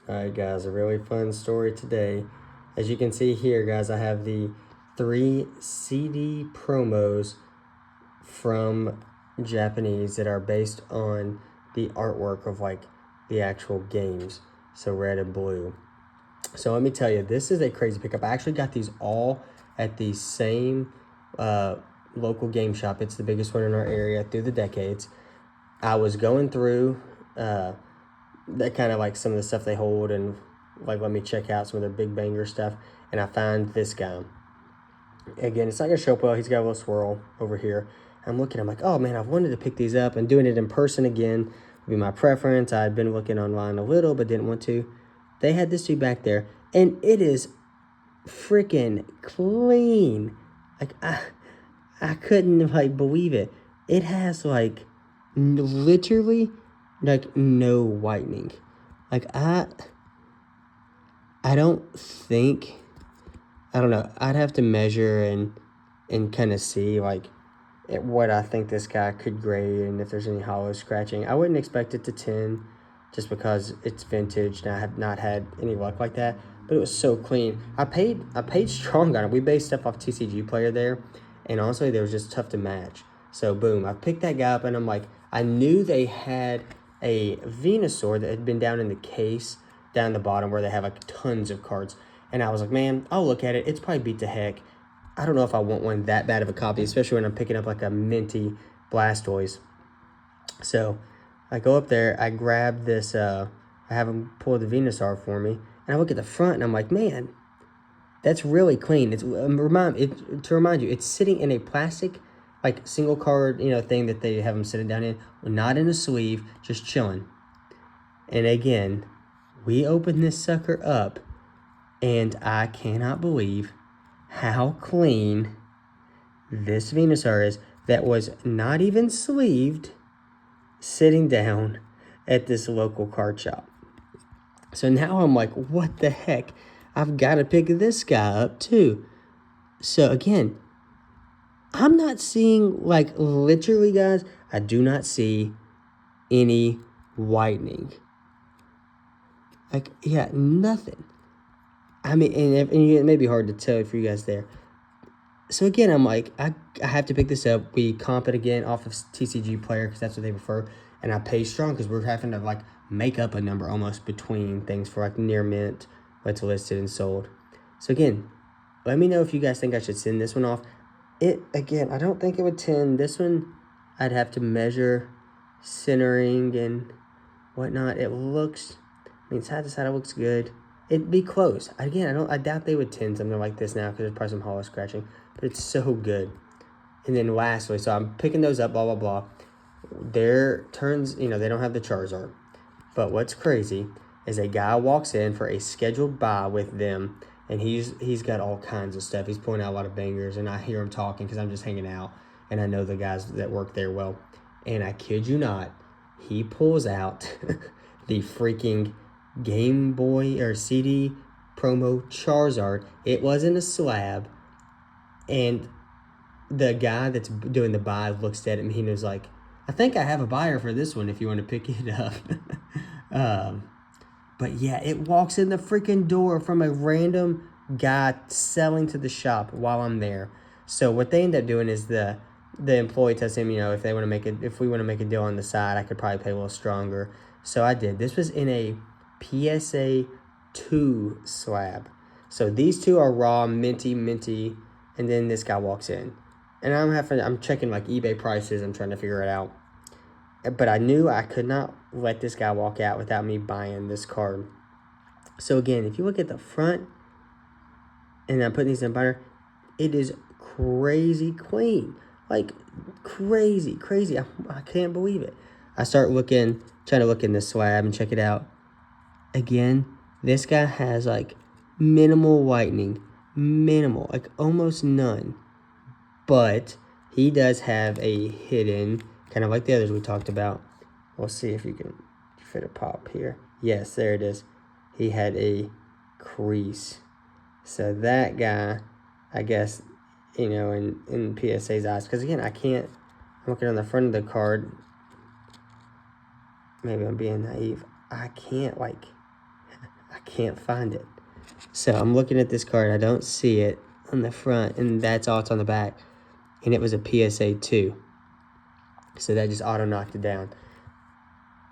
Alright guys, a really fun story today. As you can see here guys, I have the 3 CD promos from Japanese that are based on the artwork of like the actual games. So red and blue. So let me tell you, this is a crazy pickup. I actually got these all at the same local game shop. It's the biggest one in our area through the decades. I was going through that kind of like some of the stuff they hold and like let me check out some of their big banger stuff, and I find this guy. Again, it's not gonna show up well. He's got a little swirl over here. I'm looking, I'm like, oh man, I've wanted to pick these up, and doing it in person again would be my preference. I'd been looking online a little but didn't want to. They had this dude back there, and it is freaking clean. Like I couldn't like believe it. It has like literally like no whitening. Like I don't think, I don't know, I'd have to measure and kind of see like what I think this guy could grade and if there's any hollow scratching. I wouldn't expect it to 10 just because it's vintage and I have not had any luck like that, but it was so clean. I paid strong on it. We based stuff off TCG player there, and honestly they was just tough to match. So boom, I picked that guy up, and I'm like, I knew they had a Venusaur that had been down in the case down the bottom where they have like tons of cards, and I was like, man, I'll look at it. It's probably beat to heck. I don't know if I want one that bad of a copy, especially when I'm picking up like a Minty Blastoise. So I go up there, I grab this, I have him pull the Venusaur for me, and I look at the front and I'm like, man, that's really clean. It's to remind you, it's sitting in a plastic like single card, thing that they have them sitting down in, not in a sleeve, just chilling. And again, we open this sucker up, and I cannot believe how clean this Venusaur is that was not even sleeved, sitting down at this local card shop. So now I'm like, what the heck? I've got to pick this guy up too. So again, I'm not seeing, like, literally guys, I do not see any whitening. Like, yeah, nothing. I mean, and it may be hard to tell for you guys there. So again, I'm like, I have to pick this up. We comp it again off of TCG player because that's what they prefer. And I pay strong because we're having to like make up a number almost between things for like near mint, what's listed and sold. So again, let me know if you guys think I should send this one off. Again, I don't think it would 10. This one, I'd have to measure centering and whatnot. It looks, I mean, side to side, it looks good. It'd be close. Again, I doubt they would 10 something like this now because there's probably some hollow scratching, but it's so good. And then lastly, so I'm picking those up, blah, blah, blah. Their turns, they don't have the Charizard. But what's crazy is a guy walks in for a scheduled buy with them, and he's got all kinds of stuff. He's pulling out a lot of bangers, and I hear him talking because I'm just hanging out, and I know the guys that work there well. And I kid you not, he pulls out the freaking Game Boy or CD promo Charizard. It wasn't a slab, and the guy that's doing the buy looks at him and he was like, I think I have a buyer for this one if you want to pick it up. But yeah, it walks in the freaking door from a random guy selling to the shop while I'm there. So what they end up doing is the employee tells him, if they want to make it, if we want to make a deal on the side, I could probably pay a little stronger. So I did. This was in a PSA 2 slab. So these two are raw, minty, and then this guy walks in. And I'm checking like eBay prices, I'm trying to figure it out. But I knew I could not let this guy walk out without me buying this card. So again, if you look at the front, and I'm putting these in a binder, it is crazy clean. Like crazy. I can't believe it. I start trying to look in this slab and check it out. Again, this guy has like minimal whitening. Minimal, like almost none. But he does have a hidden, kind of like the others we talked about. We'll see if you can fit a pop here. Yes, there it is. He had a crease. So that guy, I guess, in PSA's eyes. Because again, I'm looking on the front of the card. Maybe I'm being naive. I can't, like, can't find it. So I'm looking at this card. I don't see it on the front, and that's all it's on the back. And it was a PSA 2. So that just auto knocked it down.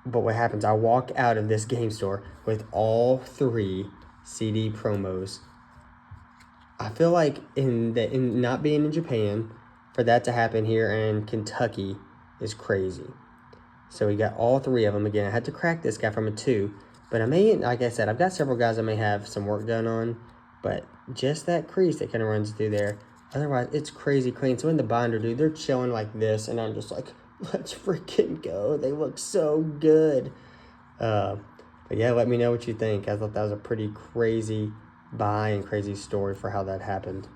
But what happens, I walk out of this game store with all 3 CD promos. I feel like in not being in Japan, for that to happen here in Kentucky is crazy. So we got all 3 of them. Again, I had to crack this guy from a 2. But I may, like I said, I've got several guys I may have some work done on. But just that crease that kind of runs through there. Otherwise, it's crazy clean. So in the binder, dude, they're chilling like this. And I'm just like, let's freaking go. They look so good. But yeah, let me know what you think. I thought that was a pretty crazy buy and crazy story for how that happened.